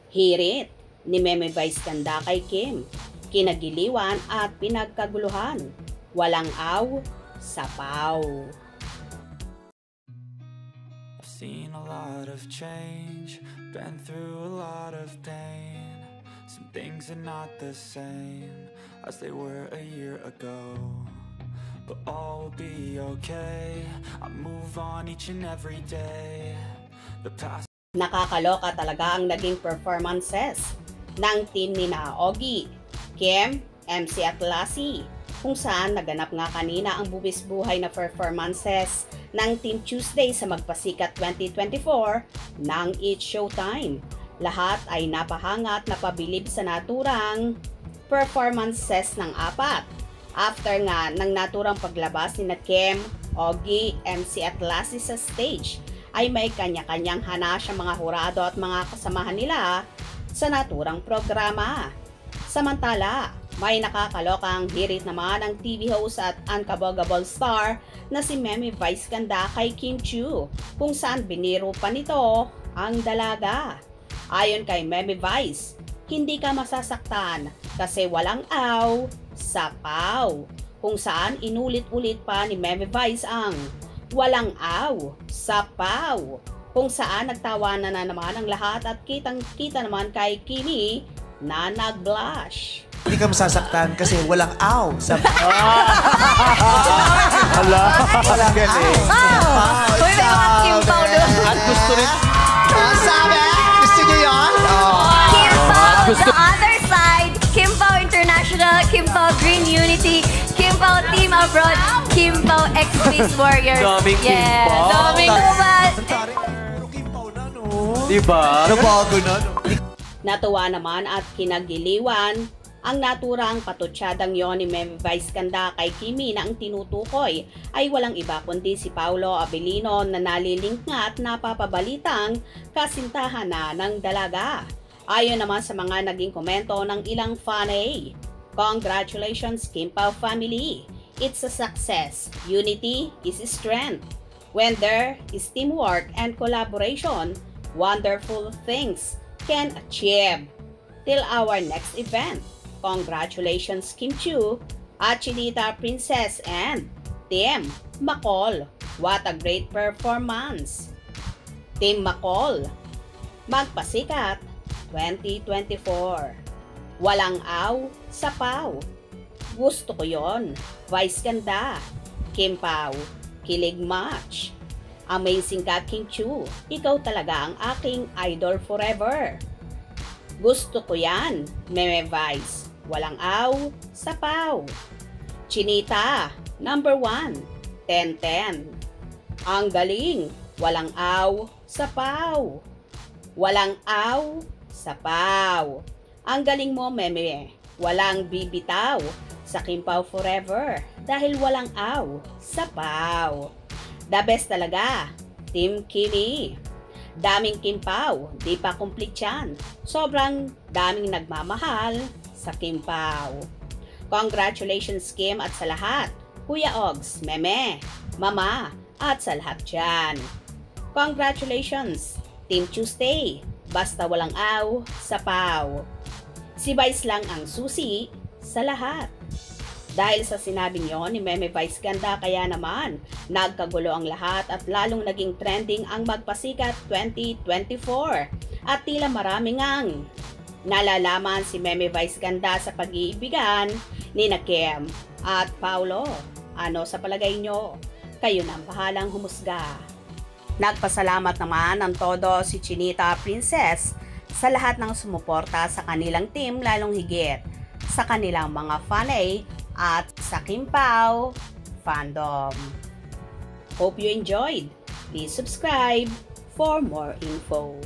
Hirit ni Meme Vice ganda kay Kim, kinagiliwan at pinagkaguluhan, walang aw, sapaw. I've seen a lot of change, been through a lot of pain. Some things are not the same as they were a year ago, but all will be okay. I move on each and every day. The past. Nakakaloka talaga ang naging performances ng team ni Ogie, Kim, MC at Lassie, kung saan naganap nga kanina ang bubis-buhay na performances ng Team Tuesday sa Magpasikat 2024 ng It's Showtime. Lahat ay napahanga at napabilib sa naturang performances ng apat. After nga ng naturang paglabas ni Kim, Ogie, MC at Lassie sa stage, ay may kanya-kanyang hanasya mga hurado at mga kasamahan nila sa naturang programa. Samantala, may nakakalokang hirit naman ang TV host at unkabogable star na si Meme Vice ganda kay Kim Chiu, kung saan biniro pa nito ang dalaga. Ayon kay Meme Vice, hindi ka masasaktan kasi walang aw, sapaw, kung saan inulit-ulit pa ni Meme Vice ang walang aw, sapaw, kung saan nagtawanan na naman ang lahat at kitang-kita naman kay Kimi na nag-blush. Hindi ka masasaktan kasi walang aw, sapaw. Hala, walang galing. Uy, may mga Kimpaw doon. At gusto rin. Sabi, gusto niyo yun? Kimpaw, the other side, Kimpaw International, Kimpaw Green Unity, Kimpaw Team Abroad, Kimpaw X-Peace Warriors. Daming Kimpaw. Daming Kimpaw. Puro Kimpaw na, no? Diba? Nabago na, no? Natuwa naman at kinagiliwan ang naturang patutsyadang yon ni Meme Vice ganda kay Kimi na ang tinutukoy ay walang iba kundi si Paolo Abilino na nalilink nga at napapabalitang kasintahan na ng dalaga. Ayon naman sa mga naging komento ng ilang fanay, congratulations Kimpaw family! It's a success. Unity is strength. When there is teamwork and collaboration, wonderful things can achieve. Till our next event. Congratulations Kim Chiu at Chinita Princess and Team McCall. What a great performance! Team McCall, Magpasikat 2024. Walang aw, sapaw. Gusto ko yon. Vice ganda. Kimpaw, kilig match. Amazing ka Kim Chiu. Ikaw talaga ang aking idol forever. Gusto ko yan, Meme Vice. Walang aw, sapaw. Chinita, number 1, 10-10. Ang galing, walang aw, sapaw. Walang aw, sapaw. Ang galing mo, Meme. Walang bibitaw sa Kimpaw forever dahil walang aw, sapaw. The best talaga, Team Kimi. Daming Kimpaw, di pa complete yan. Sobrang daming nagmamahal sa Kimpaw. Congratulations Kim at sa lahat. Kuya Ogs, Meme, Mama, at sa lahat dyan. Congratulations, Team Tuesday. Basta walang aw, sapaw. Si Vice lang ang susi sa lahat. Dahil sa sinabing yon ni Meme Vice ganda kaya naman nagkagulo ang lahat at lalong naging trending ang Magpasikat 2024 at tila maraming ang nalalaman si Meme Vice ganda sa pag-iibigan ni Kim at Paolo. Ano sa palagay nyo? Kayo na ang bahalang humusga. Nagpasalamat naman ng todo si Chinita Princess sa lahat ng sumuporta sa kanilang team, lalong higit sa kanilang mga fanay at sa Kimpaw fandom. Hope you enjoyed. Please subscribe for more info.